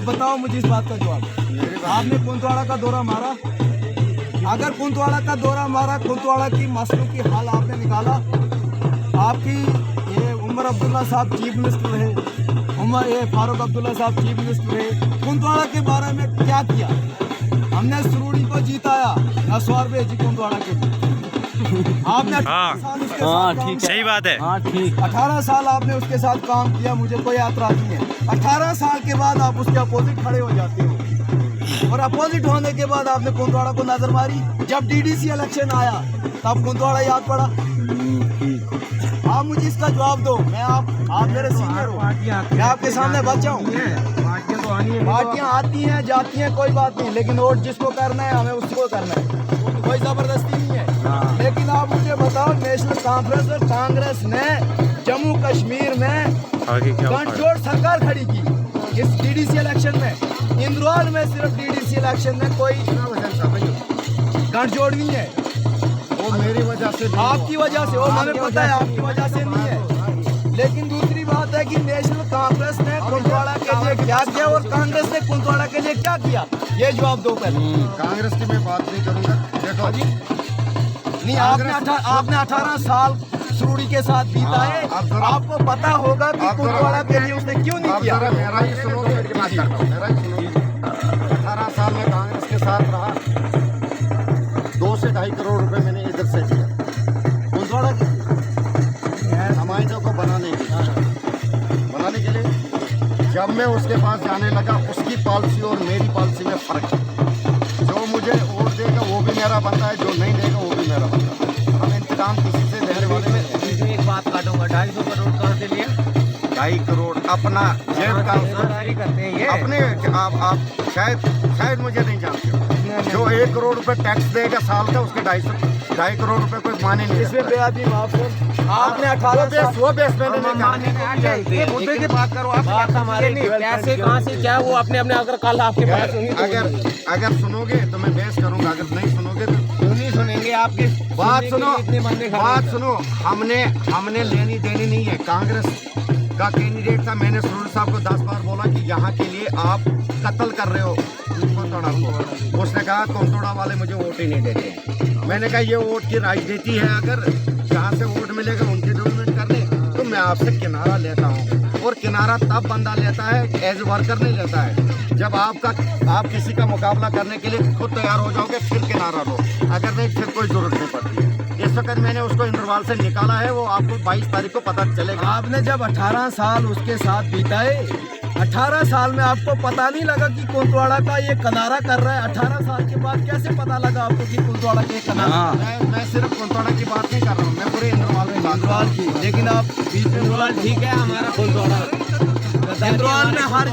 आप बताओ मुझे इस बात का जवाब। आपने कुंतवाड़ा का दौरा मारा? अगर कुंतवाड़ा का दौरा मारा, कुंतवाड़ा की मसलों की हाल आपने निकाला, आपकी ये उमर अब्दुल्ला साहब चीफ मिनिस्टर रहे, ये फारूक अब्दुल्ला साहब चीफ मिनिस्टर रहे, कुंतवाड़ा के बारे में क्या किया? हमने सुरूड़ी को जीताया, नसवार भेजी कुंतवाड़ा के। आपने 18 साल उसके साथ ठीक, सही बात है। हाँ ठीक, 18 साल आपने उसके साथ काम किया, मुझे कोई एतराज नहीं है। 18 साल के बाद आप उसके अपोजिट खड़े हो जाते हो, और अपोजिट होने के बाद आपने कुंतवाड़ा को नजर मारी। जब डीडीसी इलेक्शन आया तब कुंतवाड़ा याद पड़ा। आप मुझे इसका जवाब दो। मैं आप मेरे सीनियर हो, मैं आपके सामने बच्चा हूँ। पार्टियां आती हैं जाती हैं, कोई बात नहीं, लेकिन वोट जिसको करना है हमें उसको करना है, कोई जबरदस्ती नहीं है। लेकिन आप मुझे बताओ, नेशनल कॉन्फ्रेंस और कांग्रेस ने जम्मू कश्मीर में गठजोड़ सरकार खड़ी की इस डीडीसी इलेक्शन में। इंद्रवाल में सिर्फ डीडीसी इलेक्शन में कोई गठजोड़ नहीं है। वो मेरी वजह से, आपकी वजह से, वो हमें पता है आपकी वजह से नहीं है। लेकिन दूसरी बात है कि नेशनल कांग्रेस ने कुंतवाड़ा के लिए क्या किया और कांग्रेस ने कुंतवाड़ा के लिए क्या किया, ये जवाब दो पहले। कांग्रेस की मैं बात नहीं करूंगा। देखो जी, नहीं, आपने 18 साल सुरूड़ी के साथ बीता है, आपको पता होगा कि कुंतवाड़ा के लिए उसने क्यों नहीं किया। मेरा ही सुनोगे, मेरा ही सुनोगे। 18 साल में कांग्रेस के साथ रहा, 2 से 2.5 करोड़ रुपए मैंने इधर से दिया कुंतवाड़ा के नुमाइंदों को बनाने के लिए। जब मैं उसके पास जाने लगा, उसकी पॉलिसी और मेरी पॉलिसी में फर्क है। जो मुझे वोट देगा वो भी मेरा बंदा है, जो नहीं देगा वो भी मेरा बंदा है। हम इंतजाम किसी से देने वाले में। एक बात काटूंगा, 250 करोड़ कहाँ से लिए? 2.5 करोड़ अपना जेब का करते हैं ये अपने। आप शायद मुझे नहीं जानते हो। जो 1 करोड़ रुपए टैक्स देगा साल का, उसके 2.5 करोड़ रुपए कोई माने नहीं। इसमें बेअदबी माफ कर। आपने 18 वो बेस मैंने नहीं मुद्दे की बात करो आप। पैसे कहाँ से क्या वो अपने अगर कल आपके पास अगर सुनोगे तो मैं बेस करूंगा, अगर नहीं सुनोगे तो क्यों नहीं सुनेंगे? आपकी बात सुनो। हमने लेनी देनी नहीं है। कांग्रेस का कैंडिडेट था, मैंने सुरूर साहब को 10 बार बोला कि यहाँ के लिए आप कत्ल कर रहे हो कुंतवाड़ा को। उसने कहा कुंतवाड़ा वाले मुझे वोट ही नहीं देते। मैंने कहा ये वोट की राजनीति है, अगर जहाँ से वोट मिलेगा उनकी डेवलपमेंट कर ले, तो मैं आपसे किनारा लेता हूँ। और किनारा तब बंदा लेता है, एज वर्कर नहीं लेता है। जब आप किसी का मुकाबला करने के लिए खुद तैयार हो जाओगे, फिर किनारा लो, अगर नहीं फिर कोई जरूरत नहीं पड़ती। इस वक्त मैंने उसको इंद्रवाल से निकाला है, वो आपको 22 तारीख को पता चलेगा। आपने जब 18 साल उसके साथ बिताए, 18 साल में आपको पता नहीं लगा कि कुंतवाड़ा का ये किनारा कर रहा है? 18 साल के बाद कैसे पता लगा आपको कि कुंतवाड़ा के किनारा? मैं सिर्फ कुंतवाड़ा की बात नहीं कर रहा हूँ, मैं पूरे इंद्रवाल की। लेकिन आप बीच में बोला ठीक है हमारा कुंतवाड़ा। इंद्रवाल में हर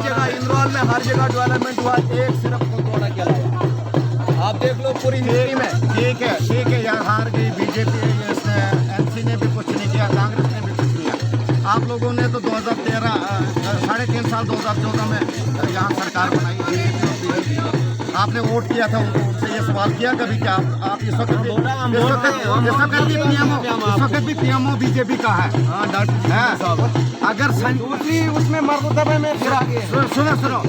जगह डेवलपमेंट हुआ, एक सिर्फ कुंतवाड़ा के अलावा। आप देख लो पूरी हिस्ट्री में। ठीक है यार, हार गई बीजेपी, एमसी ने भी कुछ नहीं किया, कांग्रेस ने भी कुछ नहीं किया। आप लोगों ने तो 2013 3.5 साल 2014 में यहाँ सरकार बनाई। आपने वोट किया था उनको, उनसे ये सवाल किया कभी क्या आप इस वक्त भी पीएमओ बीजेपी का है? अगर उसमें मरतबे में फिर आगे सुनो,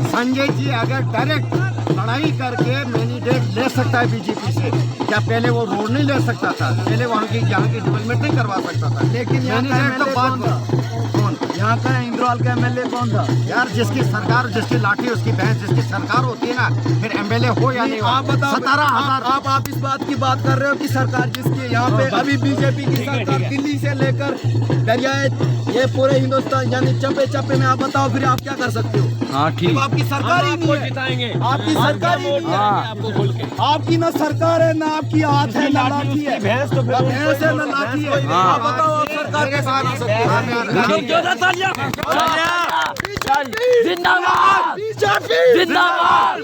संजय जी अगर डायरेक्ट लड़ाई करके मैंडेट ले सकता है बीजेपी से, क्या पहले वो रोड नहीं ले सकता था? पहले वहाँ की यहाँ की डेवलपमेंट नहीं करवा सकता था? लेकिन मैंडेट तो कौन यहाँ का इंद्रवाल का एमएलए कौन था यार? जिसकी सरकार, जिसकी लाठी उसकी भैंस, जिसकी सरकार होती है ना, फिर एमएलए हो या नहीं? आप बताओ। 17,000 आप इस बात की बात कर रहे हो कि सरकार जिसकी यहाँ पे अभी बीजेपी की सरकार, दिल्ली से लेकर दरियाए ये पूरे हिंदुस्तान यानी चप्पे में, आप बताओ फिर आप क्या कर सकते हो? हाँ ठीक, आपकी सरकार ही नहीं है, आपकी सरकार ही नहीं है, आपकी ना सरकार है ना आपकी हाथ है ना लाठी है, भैंस है ना लाठी है। आप बताओ आप सरकार के साथ जिंदाबाद जिंदाबाद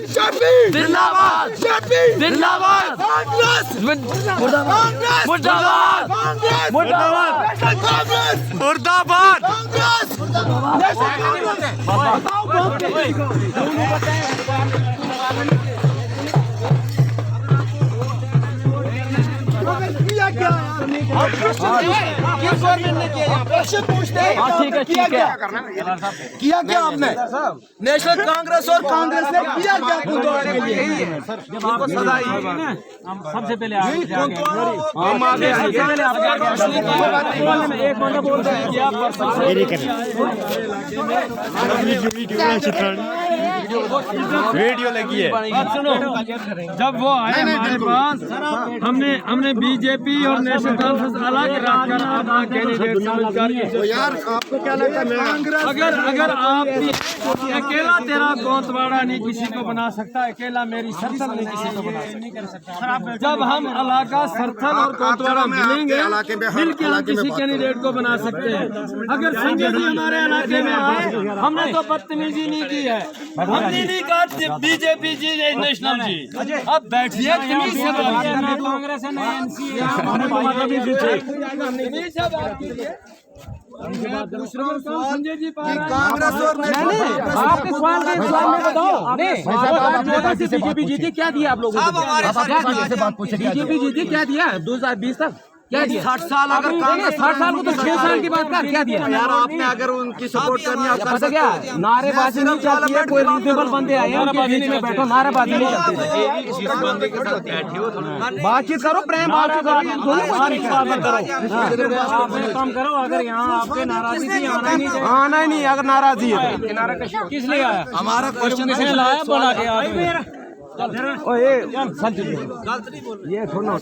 जिंदाबाद जिंदाबाद कांग्रेस मुर्दाबाद मुर्दाबाद मुर्दाबाद क्या किस गवर्नमेंट ने किया यहाँ पे? क्वेश्चन पूछते हैं किया क्या आपने? नेशनल कांग्रेस और कांग्रेस ने किया क्या कुंदवाड़ा के लिए? सबसे पहले आप एक बंदा बोलता है कि वीडियो लगी है। सुनो, जब वो आए हमारे पास हमने बीजेपी और नेशनल कांफ्रेंस अलग रखकर अपना कैंडिडेट समझकर यार आपको क्या लगता है अगर आप अकेला तेरा गोंतवाड़ा नहीं किसी को बना सकता, अकेला मेरी सरथल नहीं किसी को बना सकता। जब हम इलाका सरथल और गोंतवाड़ा मिलेंगे मिलकर हम किसी कैंडिडेट को बना सकते हैं। अगर संजय जी हमारे इलाके में आए, हमने तो बदतमीजी नहीं की है, हमने नहीं कहा बीजेपी जी नेशनल जी। अब बैठिए कांग्रेस संजय जी कांग्रेस और आपके सवाल के जवाब में बताओ। नहीं, बीजेपी जीती, क्या दिया आप लोगों को? बीजेपी जीती, क्या दिया 2020 तक? क्या दिया? 60 साल अगर कांग्रेस 60 साल को तो 6 साल की बात कर, क्या दिया? यार आपने अगर उनकी सपोर्ट करनी है पता क्या, नारेबाजी नहीं चलती है। कोई रीजनेबल बंदे आए हैं, उनके बीच में बैठो, नारेबाजी नहीं चलती। बातचीत करो, प्रेम बातचीत करो, काम करो। अगर यहाँ आपके नाराजगी थी, आना ही नहीं। अगर नाराजगी है किस लिए आया? हमारा क्वेश्चन किसने लाया बोला के ये छोड़ना।